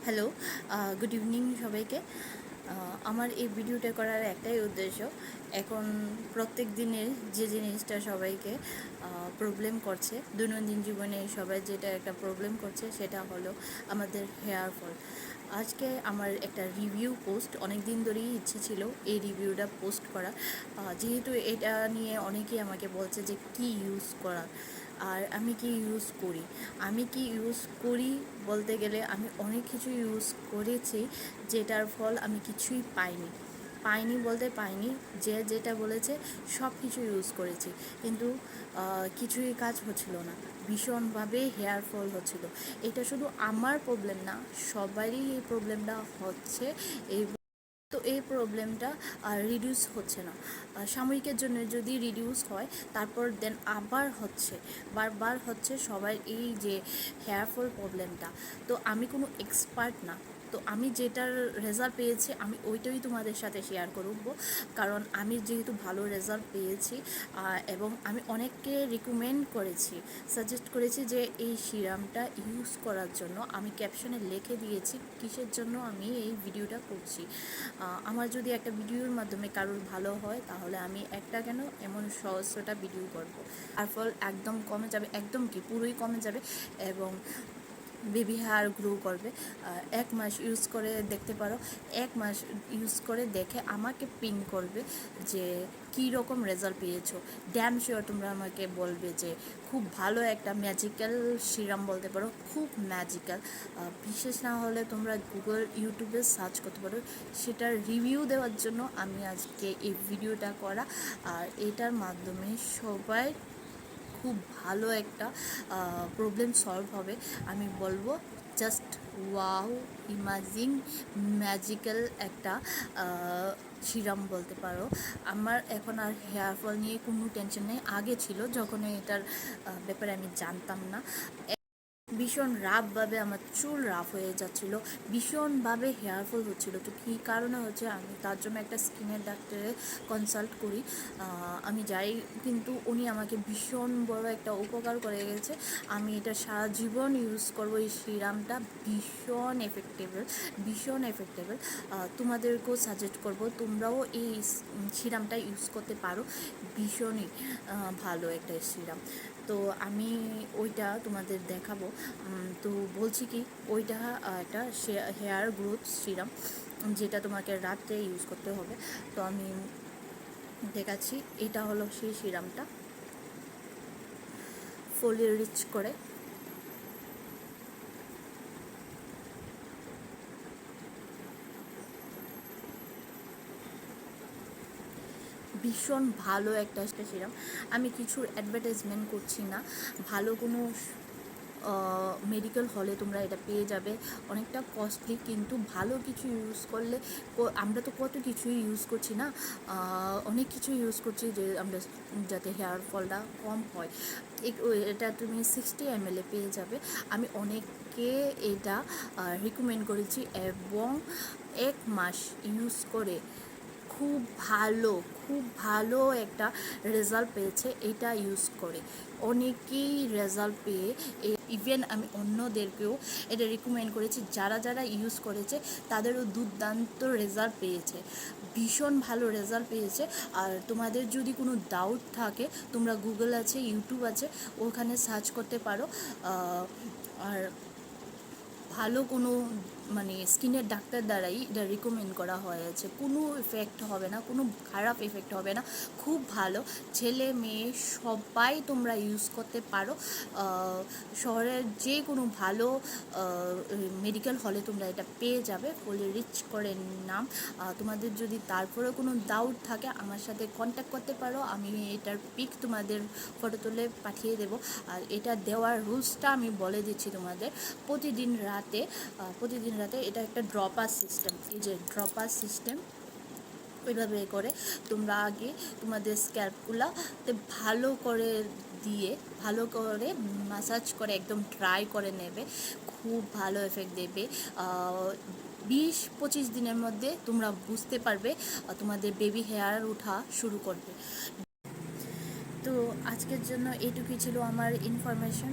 Hello, good evening সবাইকে। আমার এই ভিডিওটা করার একটাই উদ্দেশ্য, এখন প্রত্যেক দিনের যে জিনিসটা সবাইকে প্রবলেম করছে, দৈনন্দিন জীবনে সবাই যেটা একটা প্রবলেম করছে সেটা হলো আমাদের হেয়ার ফল। আজকে আমার একটা রিভিউ পোস্ট, অনেক দিন ধরেই ইচ্ছে ছিল এই রিভিউটা পোস্ট করা, যেহেতু এটা নিয়ে অনেকেই আমাকে বলছে যে কি ইউজ করা আর আমি কি ইউজ করি। আমি কি ইউজ করি বলতে গেলে আমি অনেক কিছু ইউজ করেছি যেটার ফল আমি কিছুই পাইনি বলতে পাইনি, যে যেটা বলেছে সব কিছু ইউজ করেছি, কিন্তু কিছুই কাজ হচ্ছিল না, ভীষণভাবে হেয়ার ফল হচ্ছিল। এটা শুধু আমার প্রবলেম না, সবারই এই প্রবলেমটা হচ্ছে। এই তো এই প্রবলেমটা রিডিউস হচ্ছে না, সাময়িকের জন্য যদি রিডিউস হয় তারপর দেন আবার হচ্ছে, বারবার হচ্ছে সবার এই যে হেয়ার ফল প্রবলেমটা। তো আমি কোনো এক্সপার্ট না, তো আমি যেটার রেজাল্ট পেয়েছি আমি ওইটাই তোমাদের সাথে শেয়ার করব, কারণ আমি যেহেতু ভালো রেজাল্ট পেয়েছি এবং আমি অনেককে রিকমেন্ড করেছি, সাজেস্ট করেছি যে এই সিরামটা ইউজ করার জন্য। আমি ক্যাপশনে লিখে দিয়েছি কিসের জন্য আমি এই ভিডিওটা করছি। আমার যদি একটা ভিডিওর মাধ্যমে কারোর ভালো হয় তাহলে আমি একটা কেন এমন সহস্রটা ভিডিও করব, আর ফল একদম কমে যাবে, একদম কি পুরোই কমে যাবে, এবং বেবি হেয়ার গ্রো করবে। 1 মাস ইউজ করে দেখতে পারো, 1 মাস ইউজ করে দেখে আমাকে পিন করবে যে কী রকম রেজাল্ট পেয়েছো। ড্যাম শিওর তোমরা আমাকে বলবে যে খুব ভালো একটা ম্যাজিক্যাল সিরাম বলতে পারো, খুব ম্যাজিক্যাল। বিশেষ না হলে তোমরা গুগল ইউটিউবে সার্চ করতে পারো, সেটার রিভিউ দেওয়ার জন্য আমি আজকে এই ভিডিওটা করা। আর এটার মাধ্যমে সবাই খুব ভালো একটা প্রবলেম সলভ হবে, আমি বলবো। জাস্ট ওয়াও, ইমাজিং, ম্যাজিক্যাল একটা সিরাম বলতে পারো। আমার এখন আর হেয়ার ফল নিয়ে কোনো টেনশন নেই, আগে ছিল যখন এটার ব্যাপারে আমি জানতাম না। ভীষণ রাফভাবে আমার চুল রাফ হয়ে যাচ্ছিলো, ভীষণভাবে হেয়ারফল হচ্ছিলো। তো কী কারণে হচ্ছে আমি তার জন্য একটা স্কিনের ডাক্তারে কনসাল্ট করি, আমি যাই, কিন্তু উনি আমাকে ভীষণ বড় একটা উপকার করে গেছে। আমি এটা সারা জীবন ইউজ করবো, এই সিরামটা ভীষণ এফেক্টেবল। তোমাদেরকেও সাজেস্ট করব তোমরাও এই সিরামটা ইউজ করতে পারো, ভীষণই ভালো একটা সিরাম। তো আমি ওইটা তোমাদের দেখাবো। তো বলছি কি, ওইটা একটা হেয়ার গ্রোথ সিরাম যেটা তোমাকে রাত্রে ইউজ করতে হবে। তো আমি দেখাচ্ছি, এটা হলো সেই সিরামটা, ফোলিও রিচ করে। ভীষণ ভালো একটা সিরাম, আমি কিছু অ্যাডভার্টাইজমেন্ট করছি না, ভালো কোনো মেডিকেল হলে তোমরা এটা পেয়ে যাবে, অনেকটা কস্টলি, কিন্তু ভালো কিছু ইউজ করলে। আমরা তো কত কিছুই ইউজ করছি না, অনেক কিছু ইউজ করছি যে আমরা যাতে হেয়ার ফলটা কম হয়। এটা তুমি 60 ml পেয়ে যাবে। আমি অনেককে এটা রিকমেন্ড করেছি এবং 1 মাস ইউজ করে খুব ভালো, খুব ভালো একটা রেজাল্ট পেয়েছে এটা ইউজ করে। অনেকেই রেজাল্ট পেয়ে, ইভেন আমি অন্যদেরকেও এটা রিকমেন্ড করেছি, যারা যারা ইউজ করেছে তাদেরও দুর্দান্ত রেজাল্ট পেয়েছে, ভীষণ ভালো রেজাল্ট পেয়েছে। আর তোমাদের যদি কোনো ডাউট থাকে, তোমরা গুগল আছে, ইউটিউব আছে, ওখানে সার্চ করতে পারো। আর ভালো কোনো স্কিনের ডাক্তার দ্বারাই এটা রিকমেন্ড করা হয়েছে, কোনো এফেক্ট হবে না, কোনো খারাপ এফেক্ট হবে না, খুব ভালো। ছেলে মেয়ে সবাই তোমরা ইউজ করতে পারো। শহরের যে কোনো ভালো মেডিকেল হলে তোমরা এটা পেয়ে যাবে, ফোলিও রিচ করে নাম। তোমাদের যদি তারপরে কোনো ডাউট থাকে আমার সাথে কন্ট্যাক্ট করতে পারো, আমি এটার পিক তোমাদের ফটো তুলে পাঠিয়ে দেবো। আর এটা দেওয়ার রুলসটা আমি বলে দিচ্ছি তোমাদের। প্রতিদিন রাতে এটা একটা ড্রপার সিস্টেম, এই যে ড্রপার সিস্টেম, ওইভাবে করে তোমরা আগে তোমাদের স্ক্যাল্পগুলোতে ভালো করে দিয়ে, ভালো করে ম্যাসাজ করে একদম ড্রাই করে নেবে, খুব ভালো এফেক্ট দেবে। 20-25 দিনের মধ্যে তোমরা বুঝতে পারবে তোমাদের বেবি হেয়ার ওঠা শুরু করবে। তো আজকের জন্য এইটুকুই ছিল আমার ইনফরমেশন।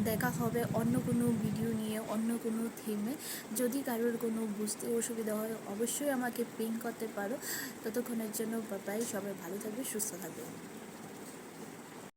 দেখা হবে অন্য কোনো ভিডিও নিয়ে, অন্য কোনো থিমে। যদি কারোর কোনো বুঝতে অসুবিধা হয় অবশ্যই আমাকে পিং করতে পারো। ততক্ষণের জন্য বাই, সবাই ভালো থাকবে, সুস্থ থাকবে।